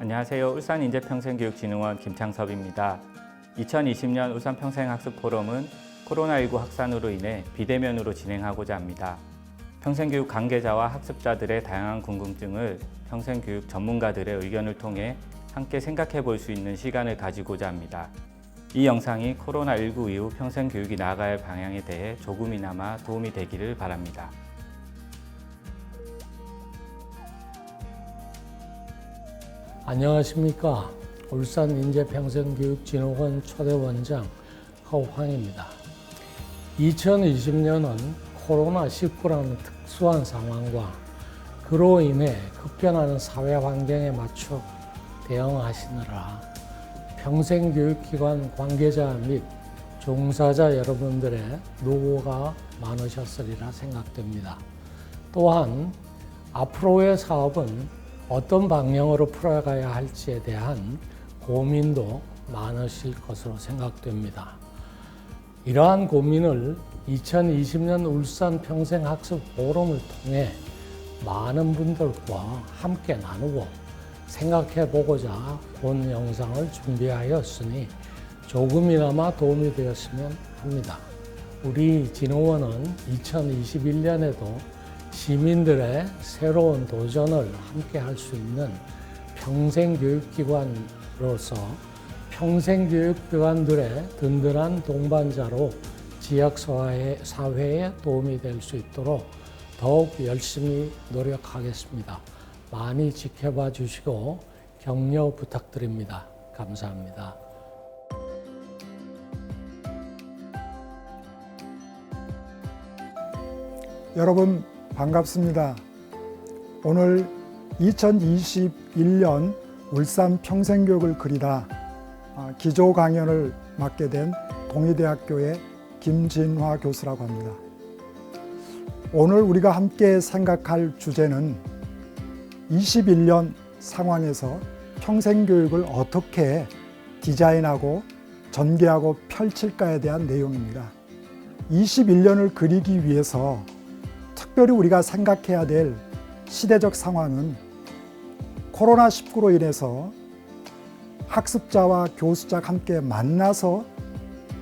안녕하세요. 울산인재평생교육진흥원 김창섭입니다. 2020년 울산평생학습포럼은 코로나19 확산으로 인해 비대면으로 진행하고자 합니다. 평생교육 관계자와 학습자들의 다양한 궁금증을 평생교육 전문가들의 의견을 통해 함께 생각해 볼 수 있는 시간을 가지고자 합니다. 이 영상이 코로나19 이후 평생교육이 나아갈 방향에 대해 조금이나마 도움이 되기를 바랍니다. 안녕하십니까. 울산인재평생교육진흥원 초대원장 허황입니다. 2020년은 코로나19라는 특수한 상황과 그로 인해 급변하는 사회 환경에 맞춰 대응하시느라 평생교육기관 관계자 및 종사자 여러분들의 노고가 많으셨으리라 생각됩니다. 또한 앞으로의 사업은 어떤 방향으로 풀어가야 할지에 대한 고민도 많으실 것으로 생각됩니다. 이러한 고민을 2020년 울산 평생학습 포럼을 통해 많은 분들과 함께 나누고 생각해 보고자 본 영상을 준비하였으니 조금이나마 도움이 되었으면 합니다. 우리 진흥원은 2021년에도 시민들의 새로운 도전을 함께 할 수 있는 평생교육기관으로서 평생교육기관들의 든든한 동반자로 지역사회에 도움이 될 수 있도록 더욱 열심히 노력하겠습니다. 많이 지켜봐 주시고 격려 부탁드립니다. 감사합니다. 여러분 반갑습니다. 오늘 2021년 울산 평생교육을 그리다 기조 강연을 맡게 된 동의대학교의 김진화 교수라고 합니다. 오늘 우리가 함께 생각할 주제는 21년 상황에서 평생교육을 어떻게 디자인하고 전개하고 펼칠까에 대한 내용입니다. 21년을 그리기 위해서 특별히 우리가 생각해야 될 시대적 상황은 코로나19로 인해서 학습자와 교수자가 함께 만나서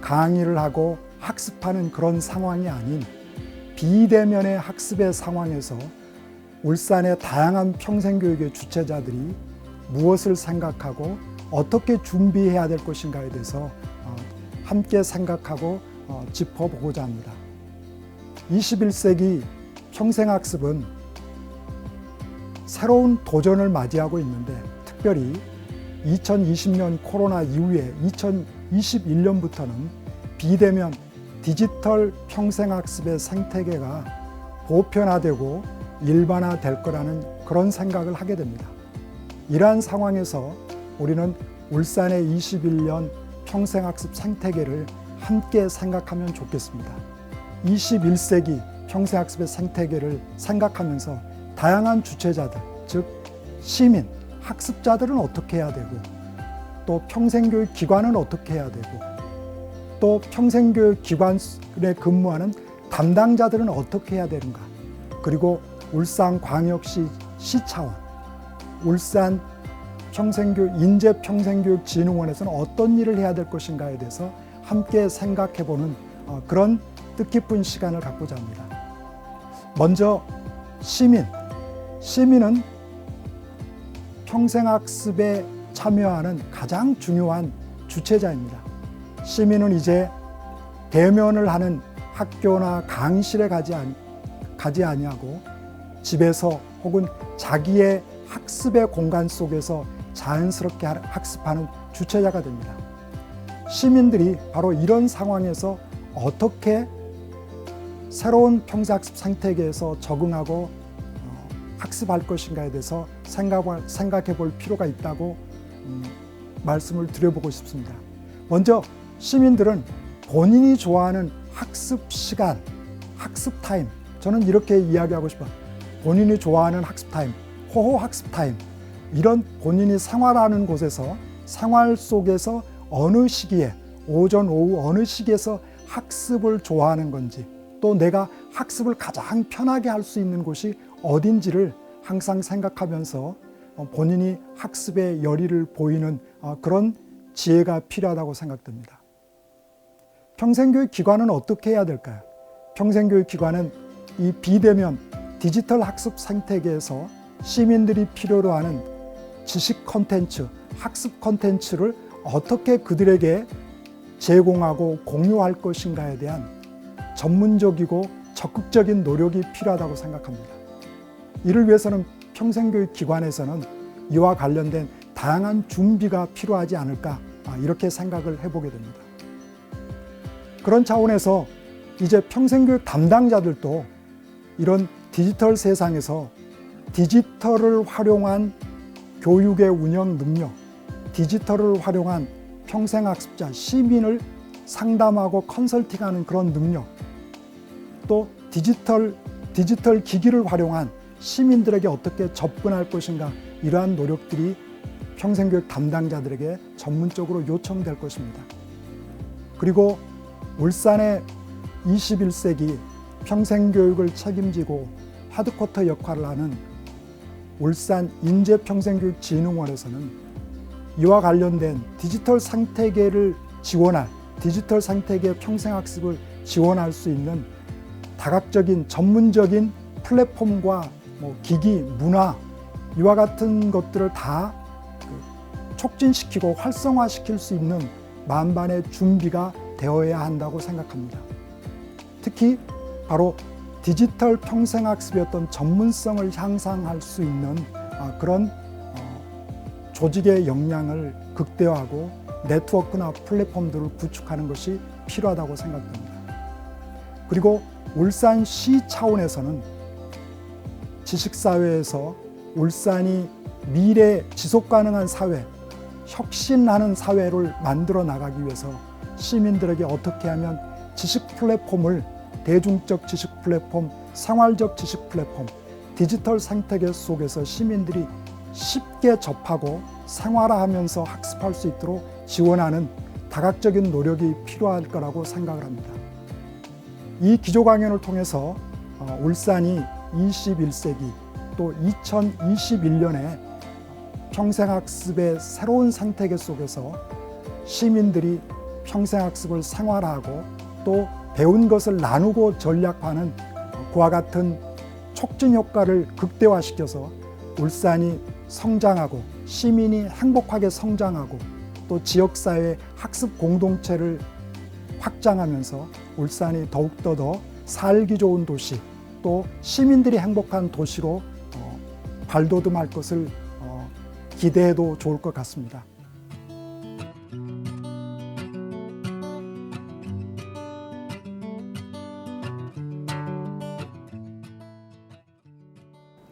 강의를 하고 학습하는 그런 상황이 아닌 비대면의 학습의 상황에서 울산의 다양한 평생교육의 주체자들이 무엇을 생각하고 어떻게 준비해야 될 것인가에 대해서 함께 생각하고 짚어보고자 합니다. 21세기 평생학습은 새로운 도전을 맞이하고 있는데 특별히 2020년 코로나 이후에 2021년부터는 비대면 디지털 평생학습의 생태계가 보편화되고 일반화될 거라는 그런 생각을 하게 됩니다. 이러한 상황에서 우리는 울산의 21년 평생학습 생태계를 함께 생각하면 좋겠습니다. 21세기 평생학습의 생태계를 생각하면서 다양한 주체자들, 즉 시민, 학습자들은 어떻게 해야 되고 또 평생교육 기관은 어떻게 해야 되고 또 평생교육 기관에 근무하는 담당자들은 어떻게 해야 되는가, 그리고 울산광역시 시차원, 울산 인재평생교육진흥원에서는 어떤 일을 해야 될 것인가에 대해서 함께 생각해보는 그런 뜻깊은 시간을 갖고자 합니다. 먼저 시민은 평생학습에 참여하는 가장 중요한 주체자입니다. 시민은 이제 대면을 하는 학교나 강의실에 가지 아니하고 집에서 혹은 자기의 학습의 공간 속에서 자연스럽게 학습하는 주체자가 됩니다. 시민들이 바로 이런 상황에서 어떻게 새로운 평생학습 생태계에서 적응하고 학습할 것인가에 대해서 생각해 볼 필요가 있다고 말씀을 드려보고 싶습니다. 먼저 시민들은 본인이 좋아하는 학습 시간, 학습 타임, 저는 이렇게 이야기하고 싶어요. 본인이 좋아하는 학습 타임, 호호 학습 타임, 이런 본인이 생활하는 곳에서 생활 속에서 어느 시기에, 오전, 오후 어느 시기에서 학습을 좋아하는 건지, 또 내가 학습을 가장 편하게 할 수 있는 곳이 어딘지를 항상 생각하면서 본인이 학습에 열의를 보이는 그런 지혜가 필요하다고 생각됩니다. 평생교육 기관은 어떻게 해야 될까요? 평생교육 기관은 이 비대면 디지털 학습 생태계에서 시민들이 필요로 하는 지식 콘텐츠, 학습 콘텐츠를 어떻게 그들에게 제공하고 공유할 것인가에 대한 전문적이고 적극적인 노력이 필요하다고 생각합니다. 이를 위해서는 평생교육 기관에서는 이와 관련된 다양한 준비가 필요하지 않을까 이렇게 생각을 해보게 됩니다. 그런 차원에서 이제 평생교육 담당자들도 이런 디지털 세상에서 디지털을 활용한 교육의 운영 능력, 디지털을 활용한 평생학습자, 시민을 상담하고 컨설팅하는 그런 능력, 또 디지털 기기를 활용한 시민들에게 어떻게 접근할 것인가, 이러한 노력들이 평생교육 담당자들에게 전문적으로 요청될 것입니다. 그리고 울산의 21세기 평생교육을 책임지고 헤드쿼터 역할을 하는 울산 인재평생교육진흥원에서는 이와 관련된 디지털 생태계를 지원할, 디지털 생태계 평생학습을 지원할 수 있는 다각적인 전문적인 플랫폼과 기기, 문화, 이와 같은 것들을 다 촉진시키고 활성화시킬 수 있는 만반의 준비가 되어야 한다고 생각합니다. 특히 바로 디지털 평생학습의 어떤 전문성을 향상할 수 있는 그런 조직의 역량을 극대화하고 네트워크나 플랫폼들을 구축하는 것이 필요하다고 생각됩니다. 그리고 울산시 차원에서는 지식사회에서 울산이 미래 지속가능한 사회, 혁신하는 사회를 만들어 나가기 위해서 시민들에게 어떻게 하면 지식 플랫폼을, 대중적 지식 플랫폼, 생활적 지식 플랫폼, 디지털 생태계 속에서 시민들이 쉽게 접하고 생활화하면서 학습할 수 있도록 지원하는 다각적인 노력이 필요할 거라고 생각을 합니다. 이 기조강연을 통해서 울산이 21세기 또 2021년에 평생학습의 새로운 생태계 속에서 시민들이 평생학습을 생활화하고 또 배운 것을 나누고 전략하는 그와 같은 촉진 효과를 극대화시켜서 울산이 성장하고 시민이 행복하게 성장하고 또 지역사회 학습 공동체를 확장하면서 울산이 더욱더 더 살기 좋은 도시, 또 시민들이 행복한 도시로 발돋움할 것을 기대해도 좋을 것 같습니다.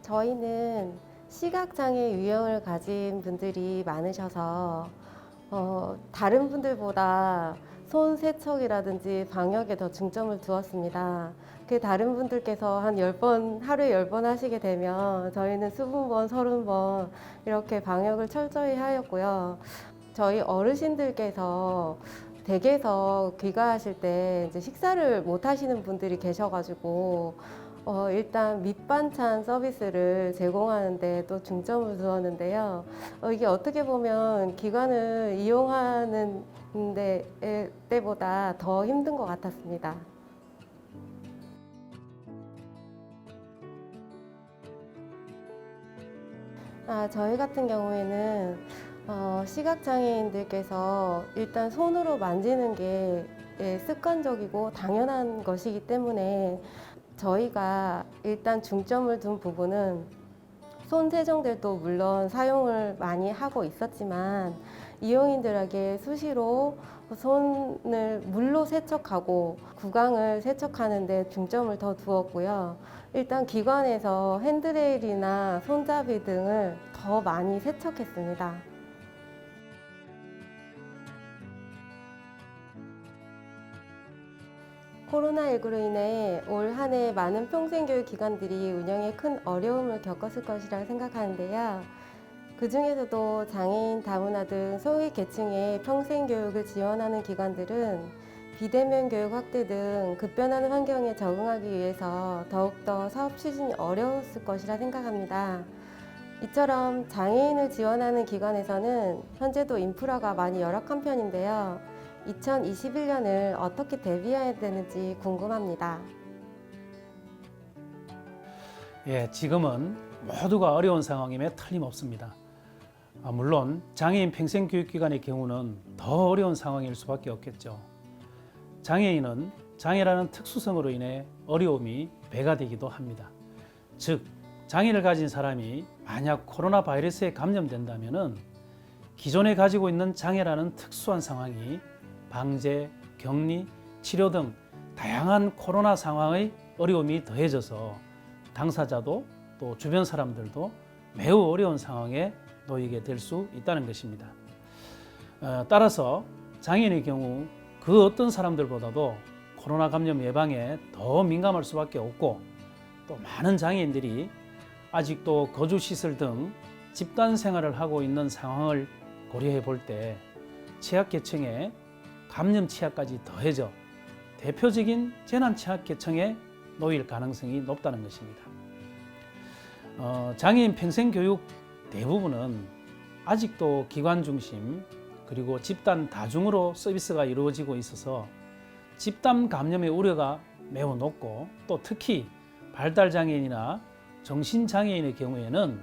저희는 시각장애 유형을 가진 분들이 많으셔서 다른 분들보다 손 세척이라든지 방역에 더 중점을 두었습니다. 그 다른 분들께서 한 10번, 하루에 10번 하시게 되면 저희는 20번, 30번 이렇게 방역을 철저히 하였고요. 저희 어르신들께서 댁에서 귀가하실 때 이제 식사를 못 하시는 분들이 계셔가지고 일단 밑반찬 서비스를 제공하는 데 또 중점을 두었는데요. 이게 어떻게 보면 기관을 이용하는 때보다 더 힘든 것 같았습니다. 저희 같은 경우에는 시각장애인들께서 일단 손으로 만지는 게 습관적이고 당연한 것이기 때문에 저희가 일단 중점을 둔 부분은 손 세정들도 물론 사용을 많이 하고 있었지만 이용인들에게 수시로 손을 물로 세척하고 구강을 세척하는 데 중점을 더 두었고요. 일단 기관에서 핸드레일이나 손잡이 등을 더 많이 세척했습니다. 코로나19로 인해 올 한 해 많은 평생교육 기관들이 운영에 큰 어려움을 겪었을 것이라 생각하는데요. 그 중에서도 장애인, 다문화 등 소외 계층의 평생교육을 지원하는 기관들은 비대면 교육 확대 등 급변하는 환경에 적응하기 위해서 더욱더 사업 추진이 어려웠을 것이라 생각합니다. 이처럼 장애인을 지원하는 기관에서는 현재도 인프라가 많이 열악한 편인데요. 2021년을 어떻게 대비해야 되는지 궁금합니다. 예, 지금은 모두가 어려운 상황임에 틀림없습니다. 물론 장애인 평생교육기관의 경우는 더 어려운 상황일 수밖에 없겠죠. 장애인은 장애라는 특수성으로 인해 어려움이 배가 되기도 합니다. 즉, 장애를 가진 사람이 만약 코로나 바이러스에 감염된다면 기존에 가지고 있는 장애라는 특수한 상황이 방제, 격리, 치료 등 다양한 코로나 상황의 어려움이 더해져서 당사자도 또 주변 사람들도 매우 어려운 상황에 놓이게 될 수 있다는 것입니다. 따라서 장애인의 경우 그 어떤 사람들보다도 코로나 감염 예방에 더 민감할 수밖에 없고, 또 많은 장애인들이 아직도 거주시설 등 집단 생활을 하고 있는 상황을 고려해 볼 때 취약계층의 감염 취약까지 더해져 대표적인 재난 취약계층에 놓일 가능성이 높다는 것입니다. 장애인 평생교육 대부분은 아직도 기관 중심 그리고 집단 다중으로 서비스가 이루어지고 있어서 집단 감염의 우려가 매우 높고, 또 특히 발달장애인이나 정신장애인의 경우에는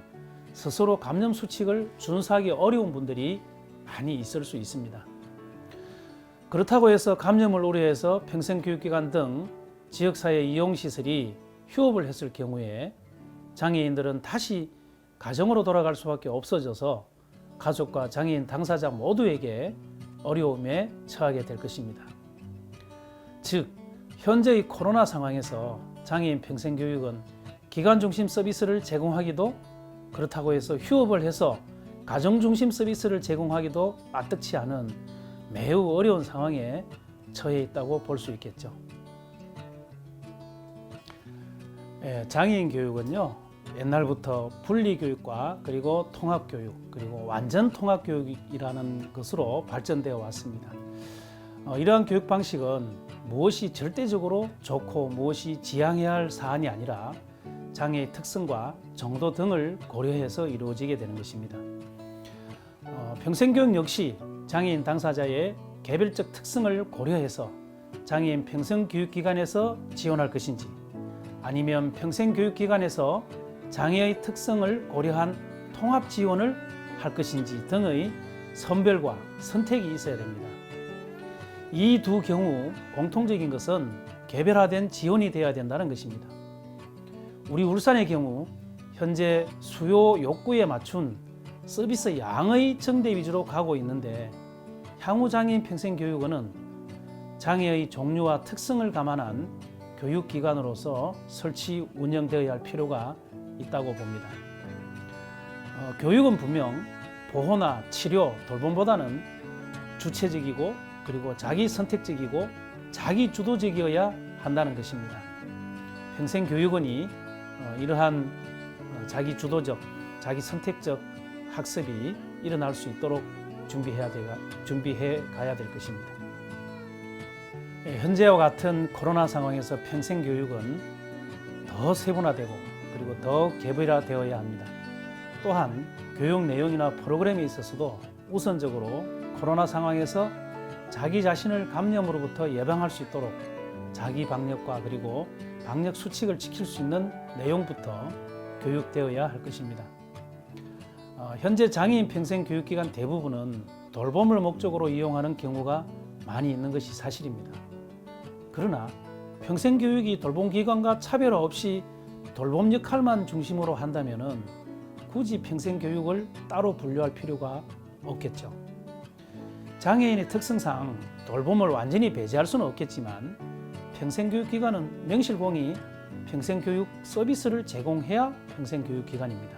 스스로 감염 수칙을 준수하기 어려운 분들이 많이 있을 수 있습니다. 그렇다고 해서 감염을 우려해서 평생교육기관 등 지역사회 이용시설이 휴업을 했을 경우에 장애인들은 다시 가정으로 돌아갈 수밖에 없어져서 가족과 장애인 당사자 모두에게 어려움에 처하게 될 것입니다. 즉, 현재의 코로나 상황에서 장애인 평생교육은 기관 중심 서비스를 제공하기도, 그렇다고 해서 휴업을 해서 가정 중심 서비스를 제공하기도 마땅치 않은 매우 어려운 상황에 처해 있다고 볼 수 있겠죠. 장애인 교육은요, 옛날부터 분리교육과 그리고 통합교육, 그리고 완전 통합교육이라는 것으로 발전되어 왔습니다. 이러한 교육 방식은 무엇이 절대적으로 좋고 무엇이 지양해야 할 사안이 아니라 장애의 특성과 정도 등을 고려해서 이루어지게 되는 것입니다. 평생교육 역시 장애인 당사자의 개별적 특성을 고려해서 장애인 평생교육기관에서 지원할 것인지, 아니면 평생교육기관에서 장애의 특성을 고려한 통합 지원을 할 것인지 등의 선별과 선택이 있어야 됩니다. 이 두 경우 공통적인 것은 개별화된 지원이 되어야 된다는 것입니다. 우리 울산의 경우 현재 수요 욕구에 맞춘 서비스 양의 증대 위주로 가고 있는데, 향후 장애인 평생교육원은 장애의 종류와 특성을 감안한 교육기관으로서 설치 운영되어야 할 필요가 있다고 봅니다. 교육은 분명 보호나 치료, 돌봄보다는 주체적이고 그리고 자기 선택적이고 자기 주도적이어야 한다는 것입니다. 평생교육원이 이러한 자기 주도적, 자기 선택적 학습이 일어날 수 있도록 준비해 가야 될 것입니다. 현재와 같은 코로나 상황에서 평생교육은 더 세분화되고 그리고 더 개별화되어야 합니다. 또한 교육 내용이나 프로그램에 있어서도 우선적으로 코로나 상황에서 자기 자신을 감염으로부터 예방할 수 있도록 자기 방역과 그리고 방역 수칙을 지킬 수 있는 내용부터 교육되어야 할 것입니다. 현재 장애인 평생교육기관 대부분은 돌봄을 목적으로 이용하는 경우가 많이 있는 것이 사실입니다. 그러나 평생교육이 돌봄기관과 차별 없이 돌봄 역할만 중심으로 한다면 굳이 평생교육을 따로 분류할 필요가 없겠죠. 장애인의 특성상 돌봄을 완전히 배제할 수는 없겠지만 평생교육기관은 명실공히 평생교육 서비스를 제공해야 평생교육기관입니다.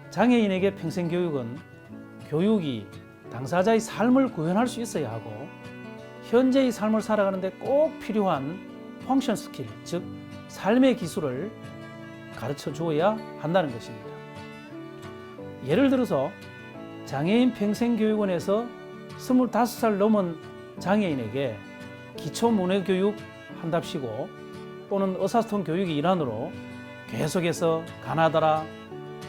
장애인에게 평생교육은 교육이 당사자의 삶을 구현할 수 있어야 하고 현재의 삶을 살아가는데 꼭 필요한 펑션 스킬, 즉 삶의 기술을 가르쳐 주어야 한다는 것입니다. 예를 들어서 장애인 평생교육원에서 25살 넘은 장애인에게 기초문해교육 한답시고 또는 의사소통 교육의 일환으로 계속해서 가나다라,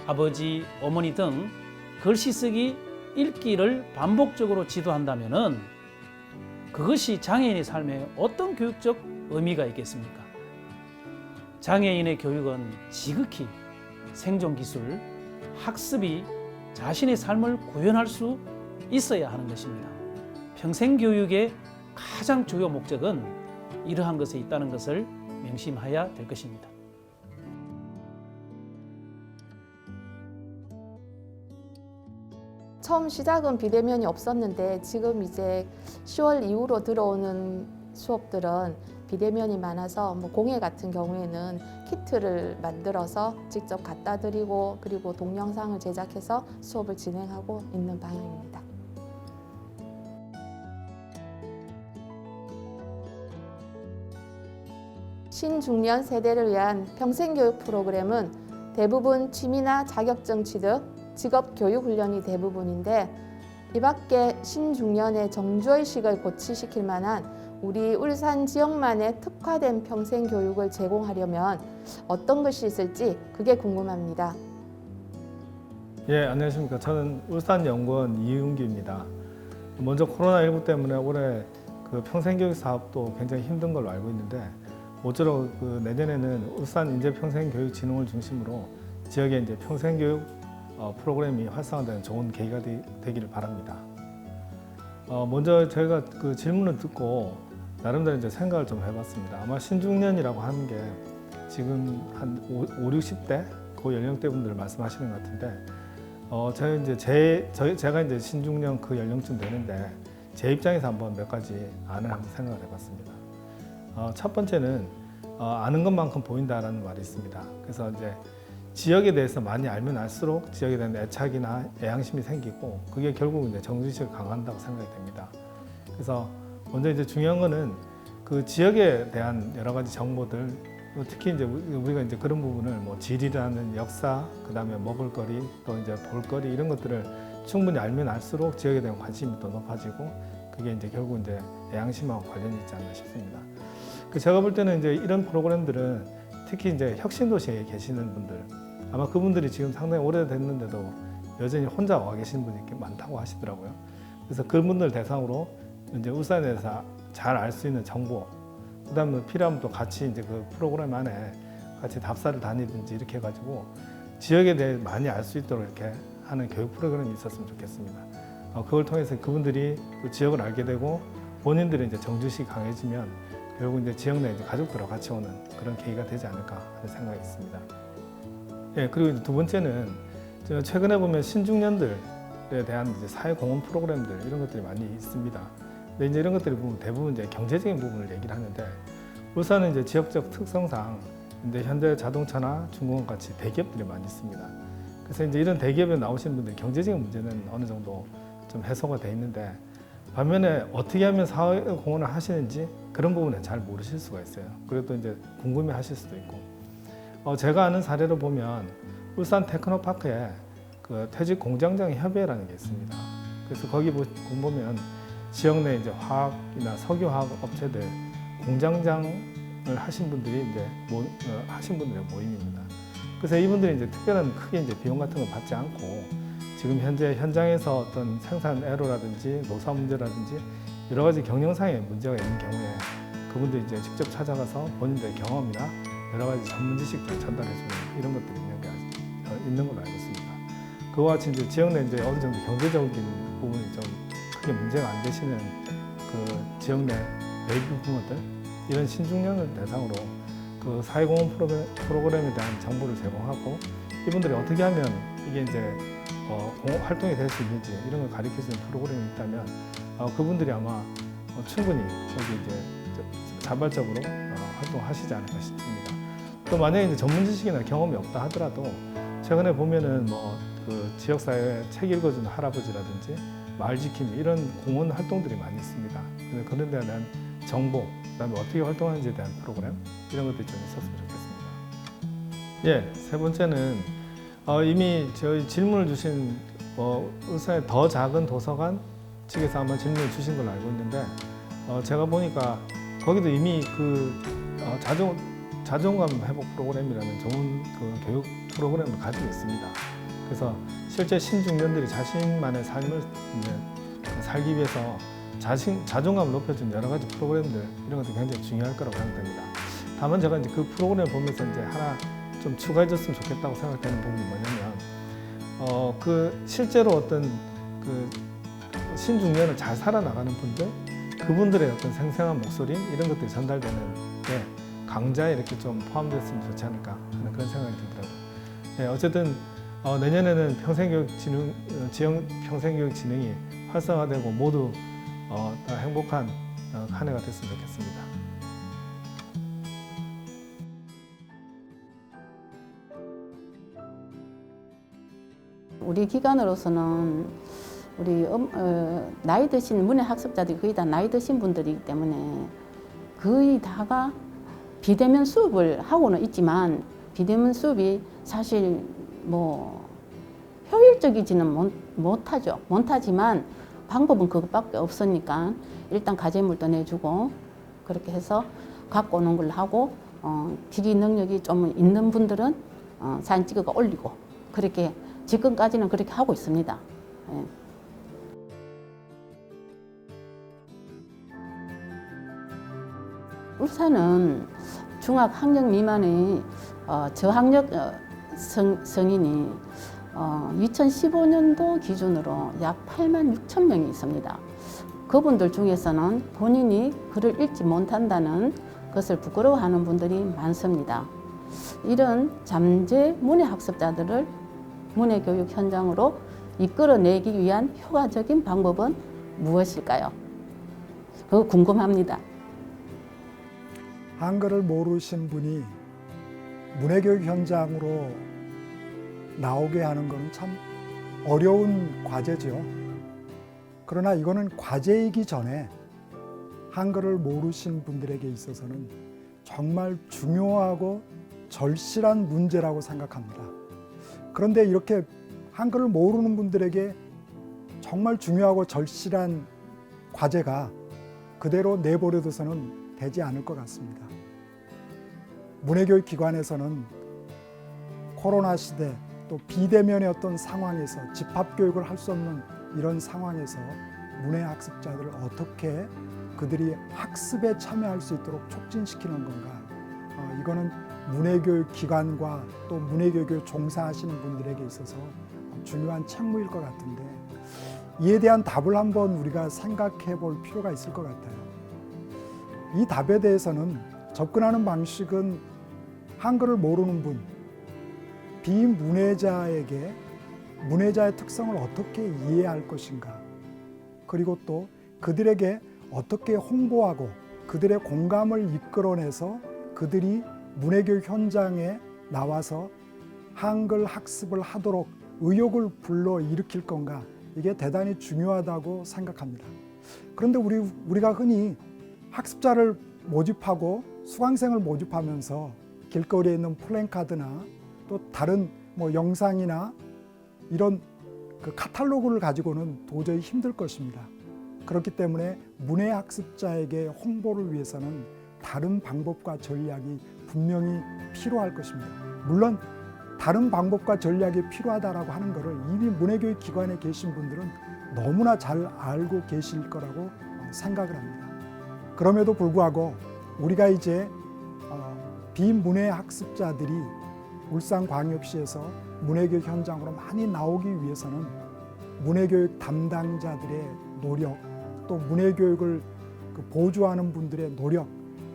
아버지, 어머니 등 글씨 쓰기, 읽기를 반복적으로 지도한다면은 그것이 장애인의 삶에 어떤 교육적 의미가 있겠습니까? 장애인의 교육은 지극히 생존기술, 학습이 자신의 삶을 구현할 수 있어야 하는 것입니다. 평생교육의 가장 주요 목적은 이러한 것에 있다는 것을 명심해야 될 것입니다. 처음 시작은 비대면이 없었는데 지금 이제 10월 이후로 들어오는 수업들은 비대면이 많아서 공예 같은 경우에는 키트를 만들어서 직접 갖다 드리고 그리고 동영상을 제작해서 수업을 진행하고 있는 방향입니다. 신중년 세대를 위한 평생교육 프로그램은 대부분 취미나 자격증 취득, 직업교육 훈련이 대부분인데 이 밖에 신중년의 정주의식을 고취시킬 만한 우리 울산 지역만의 특화된 평생교육을 제공하려면 어떤 것이 있을지 그게 궁금합니다. 예, 안녕하십니까. 저는 울산연구원 이은규입니다. 먼저 코로나19 때문에 올해 그 평생교육 사업도 굉장히 힘든 걸로 알고 있는데 모쪼록 그 내년에는 울산인재평생교육진흥을 중심으로 지역에 이제 평생교육 프로그램이 활성화되는 좋은 계기가 되기를 바랍니다. 먼저 저희가 그 질문을 듣고 나름대로 이제 생각을 좀 해봤습니다. 아마 신중년이라고 하는 게 지금 한 5, 60대 그 연령대 분들 말씀하시는 것 같은데 제가 이제 신중년 그 연령쯤 되는데 제 입장에서 한번 몇 가지 안을 한번 생각을 해봤습니다. 첫 번째는 아는 것만큼 보인다라는 말이 있습니다. 그래서 이제 지역에 대해서 많이 알면 알수록 지역에 대한 애착이나 애향심이 생기고 그게 결국 이제 정주의식을 강화한다고 생각이 됩니다. 그래서 먼저 이제 중요한 거는 그 지역에 대한 여러 가지 정보들, 특히 이제 우리가 이제 그런 부분을 뭐 지리라는 역사, 그 다음에 먹을거리, 또 이제 볼거리 이런 것들을 충분히 알면 알수록 지역에 대한 관심이 더 높아지고 그게 이제 결국 이제 애향심하고 관련이 있지 않나 싶습니다. 제가 볼 때는 이제 이런 프로그램들은 특히 이제 혁신도시에 계시는 분들 아마 그분들이 지금 상당히 오래됐는데도 여전히 혼자 와 계시는 분이 꽤 많다고 하시더라고요. 그래서 그분들 대상으로 이제 울산에서 잘 알 수 있는 정보, 그다음에 필요하면 또 같이 이제 그 프로그램 안에 같이 답사를 다니든지 이렇게 해가지고 지역에 대해 많이 알 수 있도록 이렇게 하는 교육 프로그램이 있었으면 좋겠습니다. 그걸 통해서 그분들이 또 지역을 알게 되고 본인들이 이제 정주의식이 강해지면 결국 이제 지역 내 이제 가족들하고 같이 오는 그런 계기가 되지 않을까 하는 생각이 있습니다. 예, 그리고 이제 두 번째는 제가 최근에 보면 신중년들에 대한 이제 사회공헌 프로그램들 이런 것들이 많이 있습니다. 근데 이제 이런 것들이 보면 대부분 이제 경제적인 부분을 얘기를 하는데 울산은 이제 지역적 특성상 이제 현대자동차나 중공업 같이 대기업들이 많이 있습니다. 그래서 이제 이런 대기업에 나오시는 분들 경제적인 문제는 어느 정도 좀 해소가 돼 있는데 반면에 어떻게 하면 사회공헌을 하시는지 그런 부분은 잘 모르실 수가 있어요. 그리고 또 이제 궁금해 하실 수도 있고. 제가 아는 사례로 보면 울산 테크노파크에 그 퇴직 공장장 협의회라는 게 있습니다. 그래서 거기 보면 지역 내 이제 화학이나 석유화학 업체들 공장장을 하신 분들이 이제 하신 분들의 모임입니다. 그래서 이분들이 이제 특별한 크게 이제 비용 같은 걸 받지 않고 지금 현재 현장에서 어떤 생산 애로라든지 노사 문제라든지 여러 가지 경영상의 문제가 있는 경우에 그분들이 이제 직접 찾아가서 본인들의 경험이나 여러 가지 전문 지식들을 전달해주는 이런 것들이 있는 걸로 알고 있습니다. 그와 같이 이제 지역 내 이제 어느 정도 경제적인 부분이 좀 크게 문제가 안 되시는 그 지역 내 외부 부모들 이런 신중년을 대상으로 그 사회공헌 프로그램에 대한 정보를 제공하고 이분들이 어떻게 하면 이게 이제 활동이 될 수 있는지 이런 걸 가르쳐주는 프로그램이 있다면 그분들이 아마 충분히 여기 이제 자발적으로 활동하시지 않을까 싶습니다. 또 만약에 이제 전문 지식이나 경험이 없다 하더라도 최근에 보면은 뭐 그 지역사회 책 읽어주는 할아버지라든지 마을 지킴이 이런 공헌 활동들이 많이 있습니다. 그런 데에 대한 정보, 그다음에 어떻게 활동하는지에 대한 프로그램 이런 것들이 좀 있었으면 좋겠습니다. 예, 세 번째는 이미 저희 질문을 주신 울산의 더 작은 도서관 측에서 아마 질문을 주신 걸로 알고 있는데 제가 보니까 거기도 이미 그 자존감 회복 프로그램이라는 좋은 그 교육 프로그램을 가지고 있습니다. 그래서 실제 신중년들이 자신만의 삶을 이제 살기 위해서 자존감을 높여준 여러 가지 프로그램들 이런 것도 굉장히 중요할 거라고 생각됩니다. 다만 제가 이제 그 프로그램을 보면서 이제 하나 좀 추가해줬으면 좋겠다고 생각되는 부분이 뭐냐면 그 실제로 어떤 그 신중년을 잘 살아나가는 분들 그분들의 어떤 생생한 목소리 이런 것들이 전달되는 게 강좌에 이렇게 좀 포함됐으면 좋지 않을까 하는 그런 생각이 들더라고요. 네, 어쨌든 내년에는 지역 평생교육진흥이 활성화되고 모두 다 행복한 한 해가 됐으면 좋겠습니다. 우리 기관으로서는 우리 나이 드신 문예 학습자들이 거의 다 나이 드신 분들이기 때문에 거의 다가 비대면 수업을 하고는 있지만 비대면 수업이 사실 뭐 효율적이지는 못하지만 방법은 그것밖에 없으니까 일단 과제물도 내주고 그렇게 해서 갖고 오는 걸로 하고 기기 능력이 좀 있는 분들은 사진 찍어가 올리고 그렇게 지금까지는 그렇게 하고 있습니다. 예. 울산은 중학학력 미만의 저학력 성인이 2015년도 기준으로 약 8만 6천 명이 있습니다. 그분들 중에서는 본인이 글을 읽지 못한다는 것을 부끄러워하는 분들이 많습니다. 이런 잠재 문예학습자들을 문예교육 현장으로 이끌어내기 위한 효과적인 방법은 무엇일까요? 그거 궁금합니다. 한글을 모르신 분이 문예교육 현장으로 나오게 하는 것은 참 어려운 과제죠. 그러나 이거는 과제이기 전에 한글을 모르신 분들에게 있어서는 정말 중요하고 절실한 문제라고 생각합니다. 그런데 이렇게 한글을 모르는 분들에게 정말 중요하고 절실한 과제가 그대로 내버려둬서는 되지 않을 것 같습니다. 문예교육 기관에서는 코로나 시대 또 비대면의 어떤 상황에서 집합교육을 할 수 없는 이런 상황에서 문예학습자들을 어떻게 그들이 학습에 참여할 수 있도록 촉진시키는 건가. 이거는 문예교육 기관과 또 문예교육에 종사하시는 분들에게 있어서 중요한 책무일 것 같은데 이에 대한 답을 한번 우리가 생각해 볼 필요가 있을 것 같아요. 이 답에 대해서는 접근하는 방식은 한글을 모르는 분, 비문예자에게 문예자의 특성을 어떻게 이해할 것인가, 그리고 또 그들에게 어떻게 홍보하고 그들의 공감을 이끌어내서 그들이 문예교육 현장에 나와서 한글 학습을 하도록 의욕을 불러일으킬 건가, 이게 대단히 중요하다고 생각합니다. 그런데 우리가 흔히 학습자를 모집하고 수강생을 모집하면서 길거리에 있는 플랜카드나 또 다른 영상이나 이런 그 카탈로그를 가지고는 도저히 힘들 것입니다. 그렇기 때문에 문예학습자에게 홍보를 위해서는 다른 방법과 전략이 분명히 필요할 것입니다. 물론 다른 방법과 전략이 필요하다라고 하는 것을 이미 문예교육 기관에 계신 분들은 너무나 잘 알고 계실 거라고 생각을 합니다. 그럼에도 불구하고 우리가 이제 비문예학습자들이 울산광역시에서 문예교육 현장으로 많이 나오기 위해서는 문예교육 담당자들의 노력, 또 문예교육을 보조하는 분들의 노력,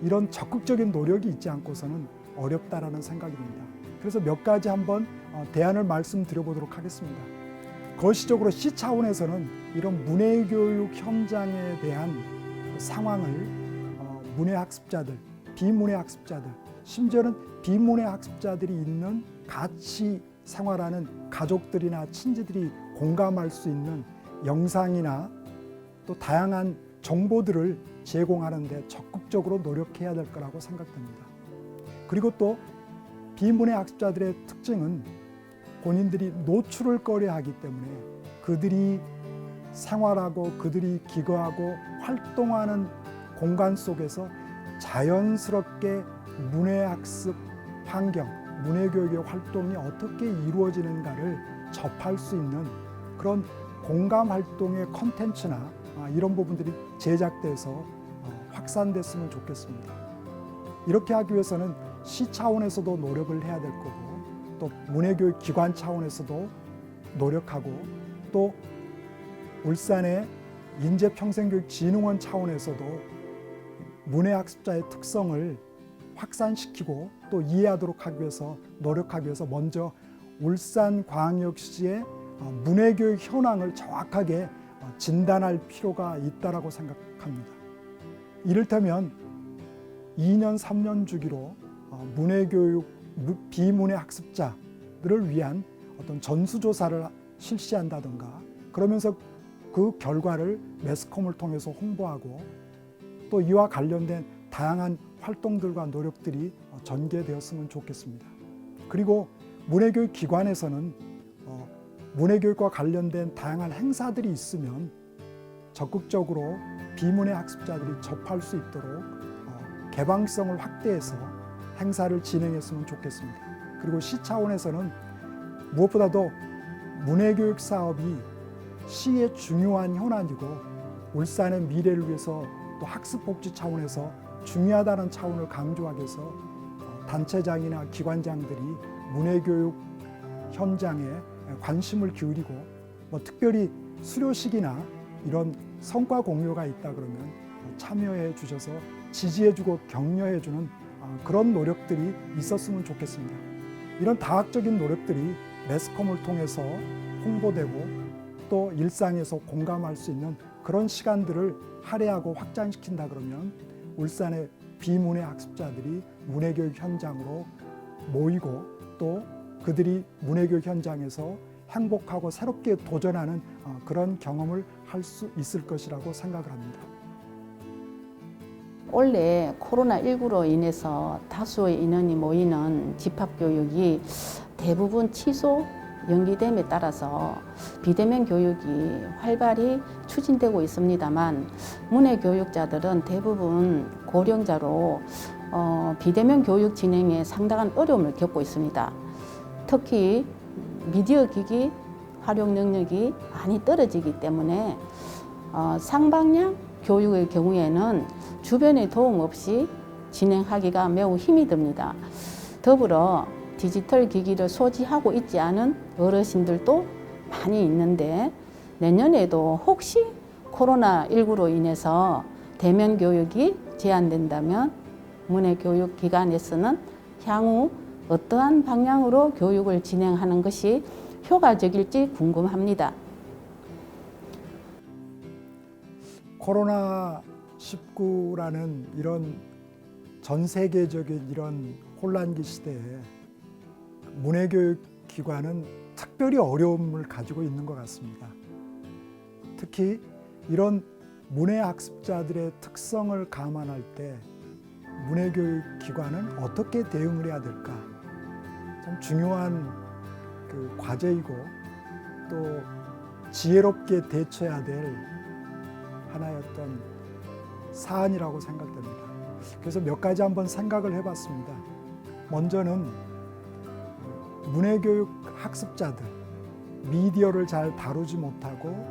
이런 적극적인 노력이 있지 않고서는 어렵다라는 생각이 듭니다. 그래서 몇 가지 한번 대안을 말씀드려보도록 하겠습니다. 거시적으로 시 차원에서는 이런 문예교육 현장에 대한 상황을 문예학습자들, 비문예학습자들, 심지어는 비문예학습자들이 있는 같이 생활하는 가족들이나 친지들이 공감할 수 있는 영상이나 또 다양한 정보들을 제공하는 데 적극적으로 노력해야 될 거라고 생각됩니다. 그리고 또 비문예학습자들의 특징은 본인들이 노출을 꺼려하기 때문에 그들이 생활하고 그들이 기거하고 활동하는 공간 속에서 자연스럽게 문예학습 환경, 문해교육의 활동이 어떻게 이루어지는가를 접할 수 있는 그런 공감 활동의 컨텐츠나 이런 부분들이 제작돼서 확산됐으면 좋겠습니다. 이렇게 하기 위해서는 시 차원에서도 노력을 해야 될 거고 또 문해교육 기관 차원에서도 노력하고 또 울산의 인재평생교육진흥원 차원에서도 문해학습자의 특성을 확산시키고 또 이해하도록 하기 위해서 노력하기 위해서 먼저 울산광역시의 문해교육 현황을 정확하게 진단할 필요가 있다고 생각합니다. 이를테면 2년, 3년 주기로 문해교육 비문해 학습자들을 위한 어떤 전수조사를 실시한다든가 그러면서 그 결과를 매스컴을 통해서 홍보하고 또 이와 관련된 다양한 활동들과 노력들이 전개되었으면 좋겠습니다. 그리고 문해교육 기관에서는 문해교육과 관련된 다양한 행사들이 있으면 적극적으로 비문해 학습자들이 접할 수 있도록 개방성을 확대해서 행사를 진행했으면 좋겠습니다. 그리고 시 차원에서는 무엇보다도 문해교육 사업이 시의 중요한 현안이고 울산의 미래를 위해서 또 학습복지 차원에서 중요하다는 차원을 강조하기 위해서 단체장이나 기관장들이 문해교육 현장에 관심을 기울이고 특별히 수료식이나 이런 성과 공유가 있다 그러면 참여해 주셔서 지지해주고 격려해주는 그런 노력들이 있었으면 좋겠습니다. 이런 다학적인 노력들이 매스컴을 통해서 홍보되고 또 일상에서 공감할 수 있는 그런 시간들을 할애하고 확장시킨다 그러면 울산의 비문해 학습자들이 문해교육 현장으로 모이고 또 그들이 문해교육 현장에서 행복하고 새롭게 도전하는 그런 경험을 할 수 있을 것이라고 생각을 합니다. 올해 코로나19로 인해서 다수의 인원이 모이는 집합교육이 대부분 취소, 연기됨에 따라서 비대면 교육이 활발히 추진되고 있습니다만 문해교육자들은 대부분 고령자로 비대면 교육 진행에 상당한 어려움을 겪고 있습니다. 특히 미디어 기기 활용 능력이 많이 떨어지기 때문에 상방향 교육의 경우에는 주변의 도움 없이 진행하기가 매우 힘이 듭니다. 더불어 디지털 기기를 소지하고 있지 않은 어르신들도 많이 있는데 내년에도 혹시 코로나19로 인해서 대면 교육이 제한된다면 문해교육기관에서는 향후 어떠한 방향으로 교육을 진행하는 것이 효과적일지 궁금합니다. 코로나19라는 이런 전 세계적인 이런 혼란기 시대에 문해교육 기관은 특별히 어려움을 가지고 있는 것 같습니다. 특히 이런 문해학습자들의 특성을 감안할 때 문해교육 기관은 어떻게 대응을 해야 될까? 참 중요한 그 과제이고 또 지혜롭게 대처해야 될 하나의 어떤 사안이라고 생각됩니다. 그래서 몇 가지 한번 생각을 해봤습니다. 먼저는 문해교육 학습자들, 미디어를 잘 다루지 못하고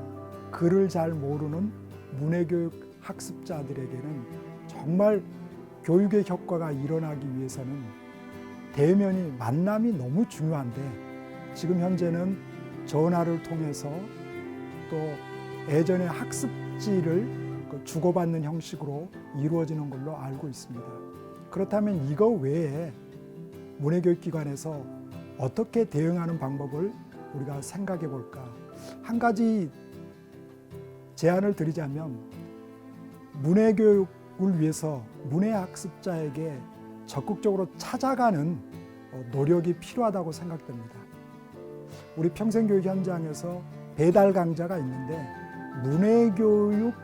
글을 잘 모르는 문해교육 학습자들에게는 정말 교육의 효과가 일어나기 위해서는 대면이 만남이 너무 중요한데 지금 현재는 전화를 통해서 또 예전에 학습지를 주고받는 형식으로 이루어지는 걸로 알고 있습니다. 그렇다면 이거 외에 문해교육기관에서 어떻게 대응하는 방법을 우리가 생각해 볼까? 한 가지 제안을 드리자면 문해교육을 위해서 문해학습자에게 적극적으로 찾아가는 노력이 필요하다고 생각됩니다. 우리 평생교육 현장에서 배달 강좌가 있는데 문해교육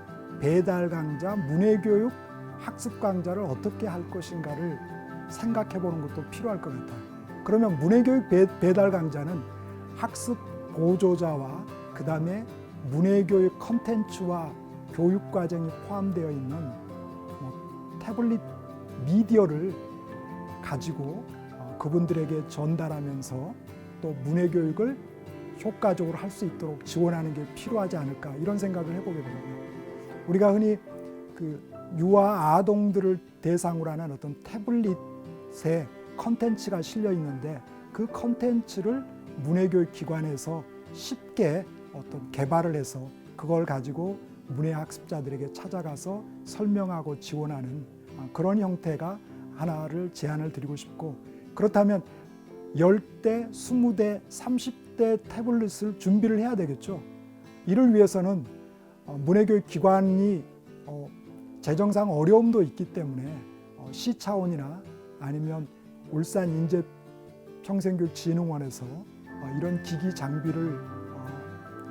배달 강좌, 문해교육 학습 강좌를 어떻게 할 것인가를 생각해 보는 것도 필요할 것 같아요. 그러면 문해교육 배달 강좌는 학습 보조자와 그 다음에 문해교육 컨텐츠와 교육 과정이 포함되어 있는 태블릿 미디어를 가지고 그분들에게 전달하면서 또 문해교육을 효과적으로 할 수 있도록 지원하는 게 필요하지 않을까 이런 생각을 해보게 됩니다. 우리가 흔히 그 유아 아동들을 대상으로 하는 어떤 태블릿에 컨텐츠가 실려 있는데 그 컨텐츠를 문해교육 기관에서 쉽게 어떤 개발을 해서 그걸 가지고 문해학습자들에게 찾아가서 설명하고 지원하는 그런 형태가 하나를 제안을 드리고 싶고, 그렇다면 10대, 20대, 30대 태블릿을 준비를 해야 되겠죠. 이를 위해서는 문해교육 기관이 재정상 어려움도 있기 때문에 시 차원이나 아니면 울산인재평생교육진흥원에서 이런 기기 장비를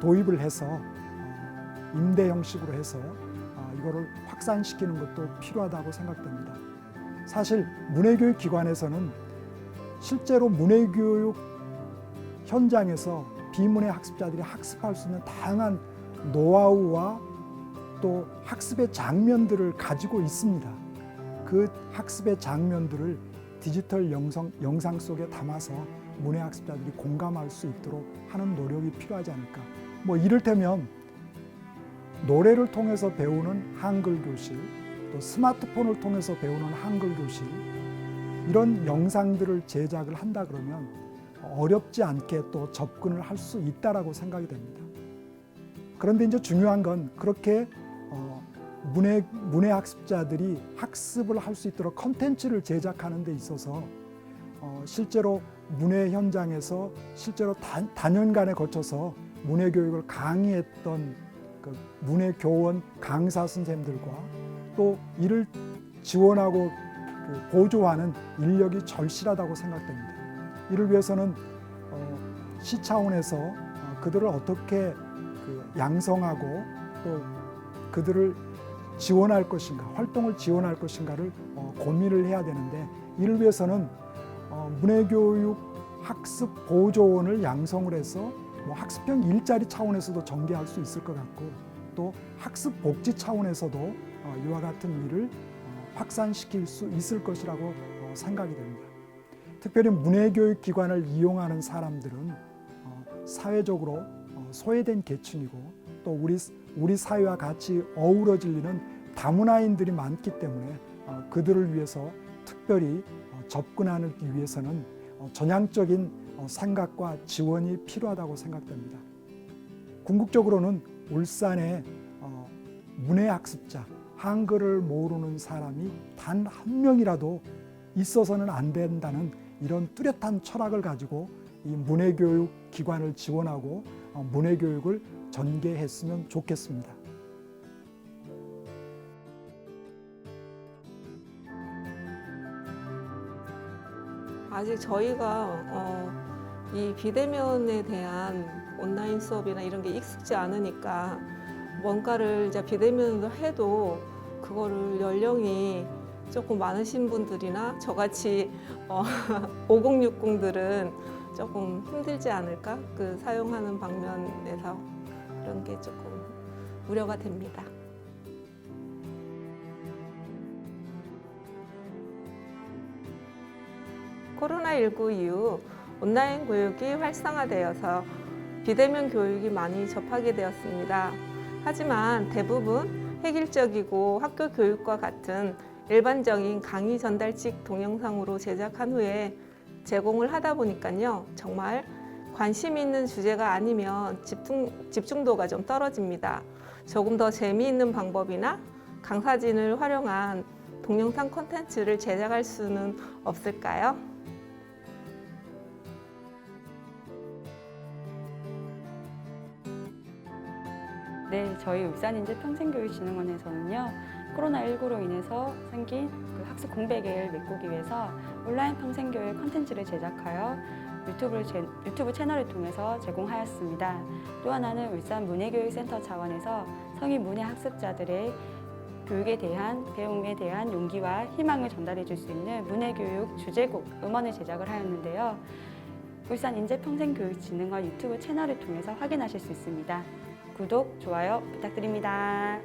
도입을 해서 임대 형식으로 해서 이거를 확산시키는 것도 필요하다고 생각됩니다. 사실 문해교육 기관에서는 실제로 문해교육 현장에서 비문해 학습자들이 학습할 수 있는 다양한 노하우와 또 학습의 장면들을 가지고 있습니다. 그 학습의 장면들을 디지털 영상 속에 담아서 문해 학습자들이 공감할 수 있도록 하는 노력이 필요하지 않을까. 뭐 이를테면 노래를 통해서 배우는 한글 교실, 또 스마트폰을 통해서 배우는 한글 교실, 이런 영상들을 제작을 한다 그러면 어렵지 않게 또 접근을 할 수 있다라고 생각이 됩니다. 그런데 이제 중요한 건 그렇게 문해 학습자들이 학습을 할 수 있도록 컨텐츠를 제작하는 데 있어서 실제로 문해 현장에서 실제로 단연간에 거쳐서 문해 교육을 강의했던 그 문해 교원 강사 선생님들과 또 이를 지원하고 보조하는 인력이 절실하다고 생각됩니다. 이를 위해서는 시 차원에서 그들을 어떻게 양성하고 또 그들을 지원할 것인가, 활동을 지원할 것인가를 고민을 해야 되는데, 이를 위해서는 문해교육 학습 보조원을 양성을 해서 학습형 일자리 차원에서도 전개할 수 있을 것 같고, 또 학습 복지 차원에서도 이와 같은 일을 확산시킬 수 있을 것이라고 생각이 됩니다. 특별히 문해교육 기관을 이용하는 사람들은 사회적으로 소외된 계층이고 또 우리 사회와 같이 어우러질 일은 다문화인들이 많기 때문에 그들을 위해서 특별히 접근하기 위해서는 전향적인 생각과 지원이 필요하다고 생각됩니다. 궁극적으로는 울산에 문해학습자, 한글을 모르는 사람이 단 한 명이라도 있어서는 안 된다는 이런 뚜렷한 철학을 가지고 이 문해교육 기관을 지원하고 문해교육을 전개했으면 좋겠습니다. 아직 저희가 이 비대면에 대한 온라인 수업이나 이런 게 익숙지 않으니까 뭔가를 이제 비대면으로 해도 그거를 연령이 조금 많으신 분들이나 저같이 5060들은 조금 힘들지 않을까? 그 사용하는 방면에서 그런 게 조금 우려가 됩니다. 코로나19 이후 온라인 교육이 활성화되어서 비대면 교육이 많이 접하게 되었습니다. 하지만 대부분 획일적이고 학교 교육과 같은 일반적인 강의 전달식 동영상으로 제작한 후에 제공을 하다 보니까요, 정말 관심 있는 주제가 아니면 집중도가 좀 떨어집니다. 조금 더 재미있는 방법이나 강사진을 활용한 동영상 콘텐츠를 제작할 수는 없을까요? 네, 저희 울산인재평생교육진흥원에서는요, 코로나19로 인해서 생긴 그 학습 공백을 메꾸기 위해서 온라인 평생교육 콘텐츠를 제작하여 유튜브 채널을 통해서 제공하였습니다. 또 하나는 울산 문해교육센터 차원에서 성인 문해 학습자들의 교육에 대한, 배움에 대한 용기와 희망을 전달해 줄 수 있는 문해교육 주제곡 음원을 제작을 하였는데요. 울산인재평생교육진흥원 유튜브 채널을 통해서 확인하실 수 있습니다. 구독, 좋아요 부탁드립니다.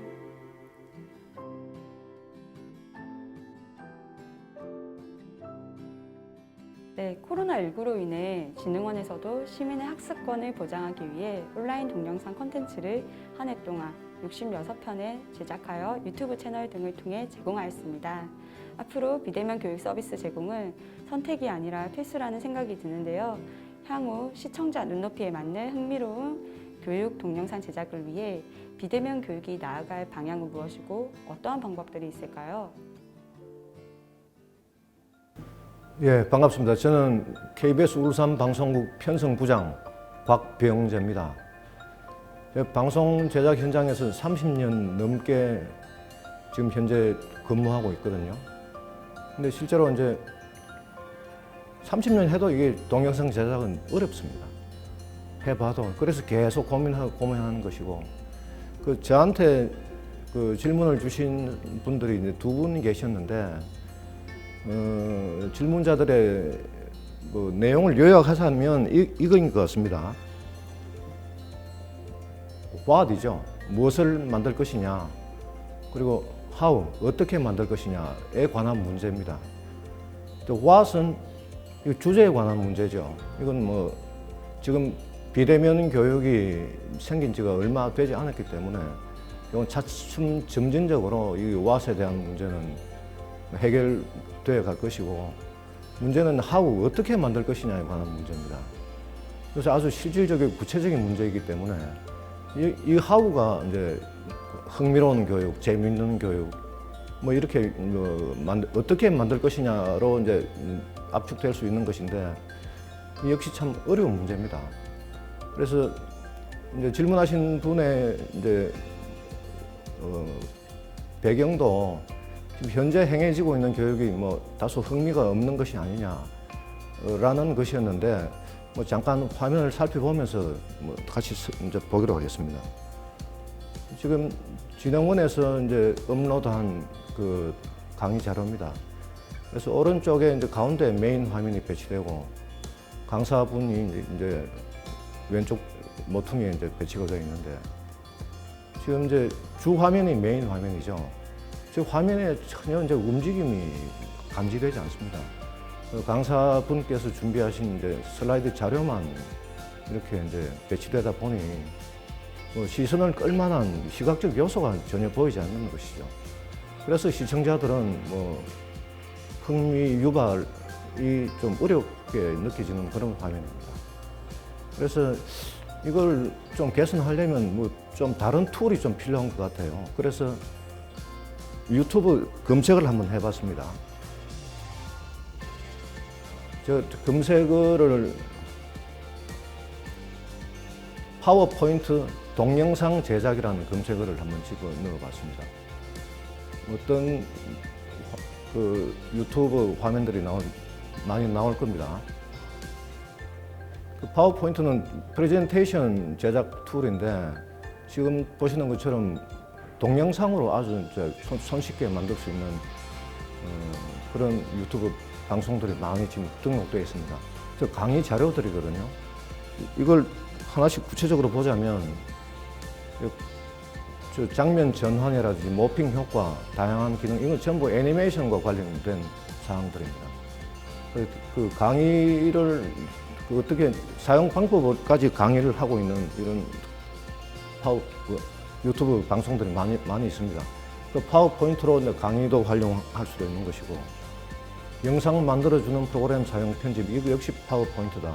네, 코로나19로 인해 진흥원에서도 시민의 학습권을 보장하기 위해 온라인 동영상 콘텐츠를 한 해 동안 66편을 제작하여 유튜브 채널 등을 통해 제공하였습니다. 앞으로 비대면 교육 서비스 제공은 선택이 아니라 필수라는 생각이 드는데요. 향후 시청자 눈높이에 맞는 흥미로운 교육 동영상 제작을 위해 비대면 교육이 나아갈 방향은 무엇이고 어떠한 방법들이 있을까요? 예, 반갑습니다. 저는 KBS 울산 방송국 편성부장 곽병재입니다. 방송 제작 현장에서 30년 넘게 지금 현재 근무하고 있거든요. 근데 실제로 이제 30년 해도 이게 동영상 제작은 어렵습니다. 해봐도. 그래서 계속 고민하는 것이고, 저한테 질문을 주신 분들이 이제 두 분 계셨는데, 질문자들의 내용을 요약하자면 이거인 것 같습니다. what이죠. 무엇을 만들 것이냐, 그리고 how, 어떻게 만들 것이냐에 관한 문제입니다. what은 주제에 관한 문제죠. 이건 지금 비대면 교육이 생긴 지가 얼마 되지 않았기 때문에 이건 차츰 점진적으로 이 what에 대한 문제는 해결되어 갈 것이고, 문제는 how, 어떻게 만들 것이냐에 관한 문제입니다. 그래서 아주 실질적이고 구체적인 문제이기 때문에 이 how가 이제 흥미로운 교육, 재미있는 교육, 이렇게 어떻게 만들 것이냐로 이제 압축될 수 있는 것인데, 역시 참 어려운 문제입니다. 그래서 이제 질문하신 분의 이제 배경도 지금 현재 행해지고 있는 교육이 다소 흥미가 없는 것이 아니냐라는 것이었는데, 잠깐 화면을 살펴보면서 같이 이제 보기로 하겠습니다. 지금 진흥원에서 이제 업로드한 강의 자료입니다. 그래서 오른쪽에 이제 가운데 메인 화면이 배치되고, 강사분이 이제 왼쪽 모퉁이에 이제 배치가 되어 있는데, 지금 이제 주 화면이 메인 화면이죠. 지금 화면에 전혀 이제 움직임이 감지되지 않습니다. 강사분께서 준비하신 이제 슬라이드 자료만 이렇게 이제 배치되다 보니 시선을 끌만한 시각적 요소가 전혀 보이지 않는 것이죠. 그래서 시청자들은 흥미 유발이 좀 어렵게 느껴지는 그런 화면입니다. 그래서 이걸 좀 개선하려면 좀 다른 툴이 좀 필요한 것 같아요. 그래서 유튜브 검색을 한번 해봤습니다. 저 검색어를 파워포인트 동영상 제작이라는 검색어를 한번 집어 넣어봤습니다. 어떤 유튜브 화면들이 많이 나올 겁니다. 파워포인트는 프레젠테이션 제작 툴인데, 지금 보시는 것처럼 동영상으로 아주 손쉽게 만들 수 있는 그런 유튜브 방송들이 많이 지금 등록되어 있습니다. 저 강의 자료들이거든요. 이걸 하나씩 구체적으로 보자면, 저 장면 전환이라든지 모핑 효과, 다양한 기능, 이건 전부 애니메이션과 관련된 사항들입니다. 그 강의를 어떻게 사용 방법까지 강의를 하고 있는 이런 유튜브 방송들이 많이 있습니다. 그 파워포인트로 강의도 활용할 수도 있는 것이고, 영상 만들어주는 프로그램 사용 편집, 이거 역시 파워포인트다.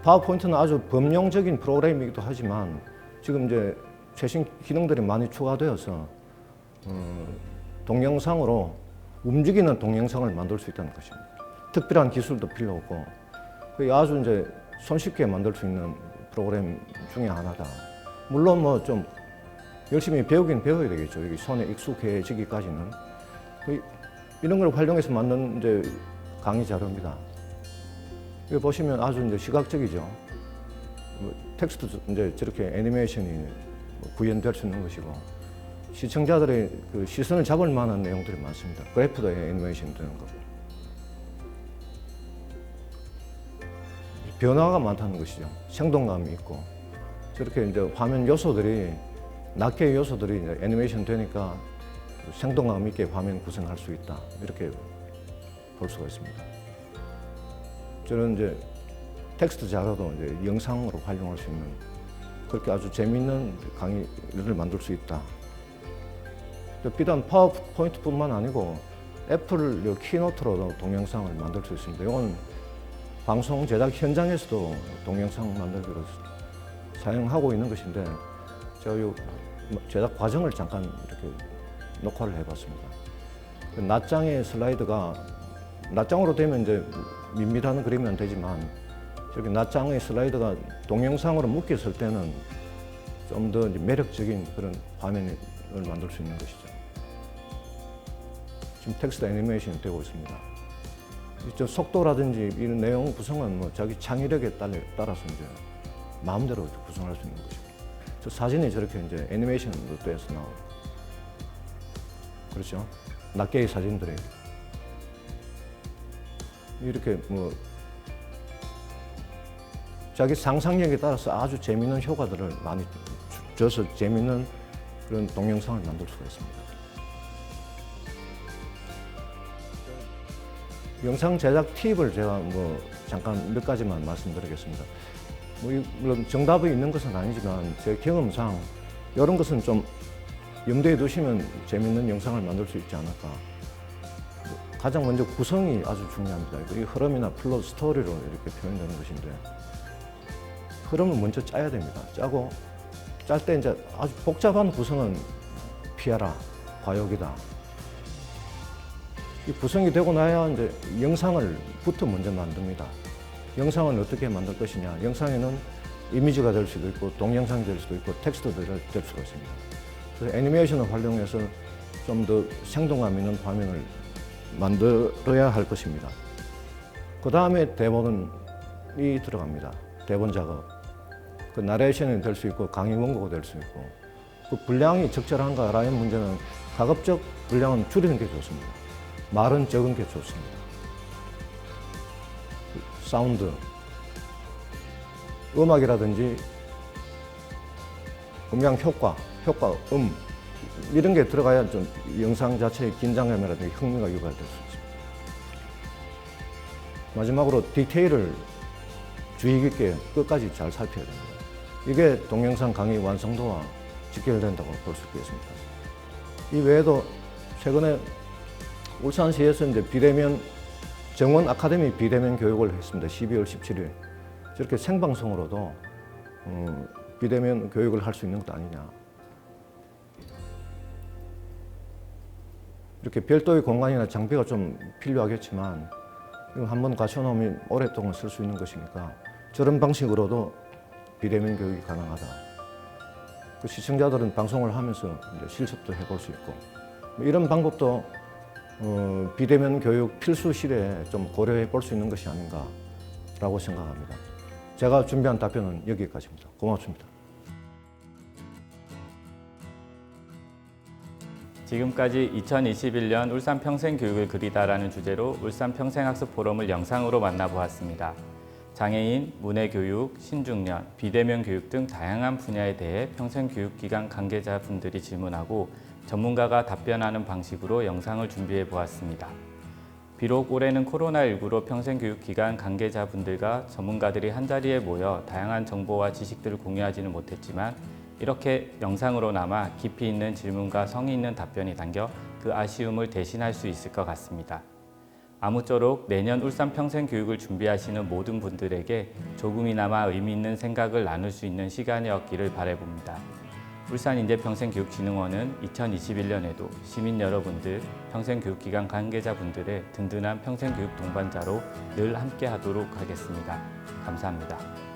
파워포인트는 아주 범용적인 프로그램이기도 하지만, 지금 이제 최신 기능들이 많이 추가되어서 동영상으로 움직이는 동영상을 만들 수 있다는 것입니다. 특별한 기술도 필요 없고, 아주 이제 손쉽게 만들 수 있는 프로그램 중에 하나다. 물론 좀 열심히 배우긴 배워야 되겠죠. 여기 손에 익숙해지기까지는. 이런 걸 활용해서 만든 이제 강의 자료입니다. 여기 보시면 아주 이제 시각적이죠. 텍스트 이제 저렇게 애니메이션이 구현될 수 있는 것이고, 시청자들의 시선을 잡을 만한 내용들이 많습니다. 그래프도 애니메이션 되는 거고. 변화가 많다는 것이죠. 생동감이 있고, 저렇게 이제 화면 요소들이, 낱개의 요소들이 이제 애니메이션 되니까 생동감 있게 화면 구성할 수 있다. 이렇게 볼 수가 있습니다. 저는 이제 텍스트 자료도 이제 영상으로 활용할 수 있는 그렇게 아주 재미있는 강의를 만들 수 있다. 비단 파워포인트뿐만 아니고 애플 키노트로도 동영상을 만들 수 있습니다. 이건 방송 제작 현장에서도 동영상 만들기로 사용하고 있는 것인데 제가 이 제작 과정을 잠깐 이렇게 녹화를 해봤습니다. 낱장의 슬라이드가 낱장으로 되면 이제 밋밋한 그림은 되지만 저렇게 낱장의 슬라이드가 동영상으로 묶였을 때는 좀 더 매력적인 그런 화면을 만들 수 있는 것이죠. 지금 텍스트 애니메이션이 되고 있습니다. 저 속도라든지 이런 내용 구성은 뭐 자기 창의력에 따라서 이제 마음대로 구성할 수 있는 것이고, 저 사진이 저렇게 이제 애니메이션으로 돼서 나오고, 그렇죠? 낱개의 사진들이 이렇게 뭐 자기 상상력에 따라서 아주 재미있는 효과들을 많이 줘서 재미있는 그런 동영상을 만들 수가 있습니다. 영상 제작 팁을 제가 뭐 잠깐 몇 가지만 말씀드리겠습니다. 물론 정답이 있는 것은 아니지만 제 경험상 이런 것은 좀 염두에 두시면 재미있는 영상을 만들 수 있지 않을까. 가장 먼저 구성이 아주 중요합니다. 이 흐름이나 플롯 스토리로 이렇게 표현되는 것인데 흐름을 먼저 짜야 됩니다. 짜고 짤 때 이제 아주 복잡한 구성은 피하라, 과욕이다. 이 구성이 되고 나야 이제 영상을부터 먼저 만듭니다. 영상은 어떻게 만들 것이냐. 영상에는 이미지가 될 수도 있고 동영상이 될 수도 있고 텍스트도 될 수가 있습니다. 그래서 애니메이션을 활용해서 좀 더 생동감 있는 화면을 만들어야 할 것입니다. 그 다음에 대본이 들어갑니다. 대본 작업. 그 나레이션이 될 수 있고 강의 원고가 될 수 있고 그 분량이 적절한가라는 문제는 가급적 분량은 줄이는 게 좋습니다. 말은 적은 게 좋습니다. 사운드, 음악이라든지 음량 효과, 이런 게 들어가야 좀 영상 자체의 긴장감이라든지 흥미가 유발될 수 있습니다. 마지막으로 디테일을 주의 깊게 끝까지 잘 살펴야 됩니다. 이게 동영상 강의 완성도와 직결된다고 볼 수 있겠습니다. 이 외에도 최근에 울산시에서 이제 비대면 정원 아카데미 비대면 교육을 했습니다. 12월 17일. 저렇게 생방송으로도 비대면 교육을 할 수 있는 것 아니냐. 이렇게 별도의 공간이나 장비가 좀 필요하겠지만 이거 한번 갖춰놓으면 오랫동안 쓸 수 있는 것이니까 저런 방식으로도 비대면 교육이 가능하다. 그 시청자들은 방송을 하면서 이제 실습도 해볼 수 있고 이런 방법도 비대면 교육 필수 시대에 좀 고려해 볼 수 있는 것이 아닌가라고 생각합니다. 제가 준비한 답변은 여기까지입니다. 고맙습니다. 지금까지 2021년 울산 평생교육을 그리다라는 주제로 울산 평생학습 포럼을 영상으로 만나보았습니다. 장애인, 문해교육, 신중년, 비대면 교육 등 다양한 분야에 대해 평생교육기관 관계자분들이 질문하고 전문가가 답변하는 방식으로 영상을 준비해 보았습니다. 비록 올해는 코로나19로 평생교육기관 관계자분들과 전문가들이 한자리에 모여 다양한 정보와 지식들을 공유하지는 못했지만 이렇게 영상으로나마 깊이 있는 질문과 성의 있는 답변이 담겨 그 아쉬움을 대신할 수 있을 것 같습니다. 아무쪼록 내년 울산 평생교육을 준비하시는 모든 분들에게 조금이나마 의미 있는 생각을 나눌 수 있는 시간이었기를 바라봅니다. 울산인재평생교육진흥원은 2021년에도 시민 여러분들, 평생교육기관 관계자분들의 든든한 평생교육 동반자로 늘 함께하도록 하겠습니다. 감사합니다.